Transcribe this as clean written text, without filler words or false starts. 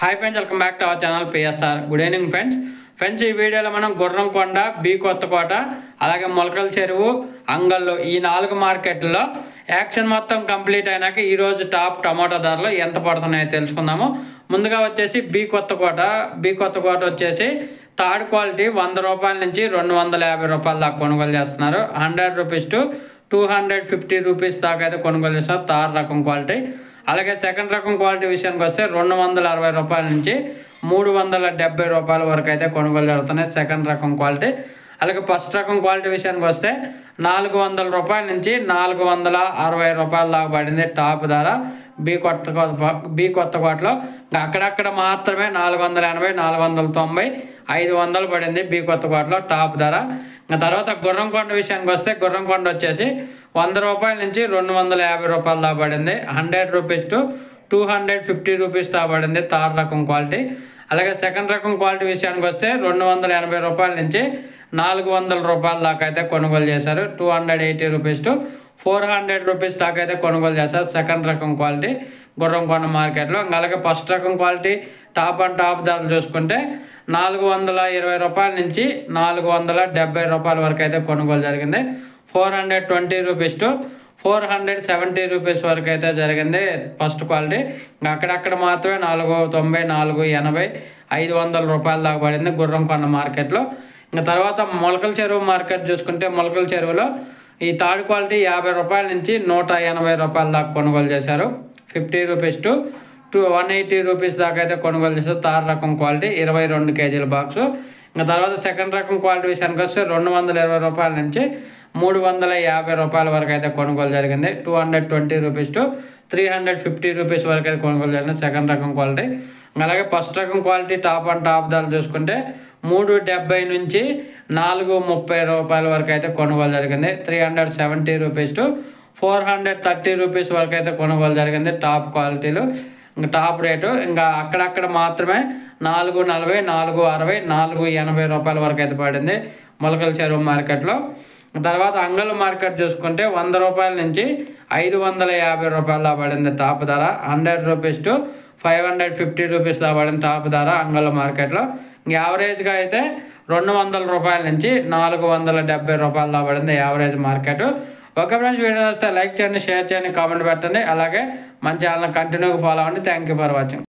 Hi friends, welcome back to our channel PSR. Good evening friends ఈ వీడియోలో మనం Gurramkonda, B Kothakota, అలాగే మొలకల చెరువు, అంగళ్ళు ఈ 4 మార్కెట్లో యాక్షన్ మొత్తం కంప్లీట్ అయినాక ఈరోజు టాప్ టమాటా ధరలు ఎంత పడుతున్నాయో తెలుసుకుందాము. ముందుగా వచ్చేసి బి కొత్తకోట వచ్చేసి థర్డ్ క్వాలిటీ 100 రూపాయల నుంచి 250 రూపాయల దాకా కొనుగోలు చేస్తున్నారు. 100 రూపీస్ టు 250 రూపీస్ దాకా అయితే కొనుగోలు చేస్తారు థర్డ్ రకం క్వాలిటీ. అలాగే సెకండ్ రకం క్వాలిటీ విషయానికి వస్తే 260 రూపాయల నుంచి 370 రూపాయల వరకు అయితే కొనుగోలు జరుగుతున్నాయి సెకండ్ రకం క్వాలిటీ. అలాగే ఫస్ట్ రకం క్వాలిటీ విషయానికి వస్తే 400 రూపాయల నుంచి 460 రూపాయల దాకా పడింది టాప్ ధర బి కొత్తకోటలో. అక్కడక్కడ మాత్రమే 480, 490, 500 పడింది బి కొత్తకోటలో టాప్ ధర. తర్వాత గుర్రంకొండ విషయానికి వస్తే గుర్రంకొండ వచ్చేసి 100 రూపాయల నుంచి 250 రూపాయల దాకా పడింది. 100 రూపీస్ టు 250 రూపీస్ దాకా పడింది థర్డ్ రకం క్వాలిటీ. అలాగే సెకండ్ రకం క్వాలిటీ విషయానికి వస్తే 280 రూపాయల నుంచి 400 రూపాయల దాకా అయితే కొనుగోలు చేశారు. 280 రూపీస్ టు 400 రూపీస్ దాకా అయితే కొనుగోలు చేశారు సెకండ్ రకం క్వాలిటీ గుర్రంకొండ మార్కెట్లో. అలాగే ఫస్ట్ రకం క్వాలిటీ టాప్ ధరలు చూసుకుంటే 420 రూపాయల నుంచి 470 రూపాయల వరకు అయితే కొనుగోలు జరిగింది. 420 రూపీస్ టు 470 రూపీస్ వరకు అయితే జరిగింది ఫస్ట్ క్వాలిటీ. అక్కడక్కడ మాత్రమే 490, 480, 500 రూపాయల దాకా పడింది గుర్రంకొండ మార్కెట్లో. తర్వాత మొలకల చెరువు మార్కెట్ చూసుకుంటే మొలకల చెరువులో ఈ థర్డ్ క్వాలిటీ 50 రూపాయల నుంచి 180 రూపాయల దాకా కొనుగోలు చేశారు. 50 రూపీస్ టు 180 రూపీస్ దాకా అయితే కొనుగోలు చేశారు థర్డ్ రకం క్వాలిటీ 22 కేజీల బాక్సు. తర్వాత సెకండ్ రకం క్వాలిటీ విషయానికి వస్తే 220 రూపాయల నుంచి 350 రూపాయల వరకు అయితే కొనుగోలు జరిగింది. 220 రూపీస్ టు 350 రూపీస్ వరకు అయితే కొనుగోలు జరిగింది సెకండ్ రకం క్వాలిటీ. అలాగే ఫస్ట్ రకం క్వాలిటీ టాప్ ధరలు చూసుకుంటే 370 నుంచి 430 రూపాయల వరకు అయితే కొనుగోలు జరిగింది. 370 రూపీస్ టు 430 రూపీస్ వరకు అయితే కొనుగోలు జరిగింది టాప్ క్వాలిటీలు టాప్ రేటు. అక్కడక్కడ మాత్రమే 440, 460, 480 రూపాయల వరకు అయితే పడింది మొలకల చెరువు మార్కెట్లో. తర్వాత అంగళ్ళ మార్కెట్ చూసుకుంటే 100 రూపాయల నుంచి 550 రూపాయల పడింది టాప్ ధర. 100 రూపీస్ టు 550 రూపీస్ దా పడింది టాప్ ధర అంగళ్ళ మార్కెట్లో. యావరేజ్గా అయితే 200 రూపాయల నుంచి 470 రూపాయల దా పడింది average market. Okay friends, video వస్తే లైక్ చేయండి, షేర్ చేయండి, కామెంట్ పెట్టండి. అలాగే మన ఛానల్ కంటిన్యూగా ఫాలో అవ్వండి. Thank you for watching.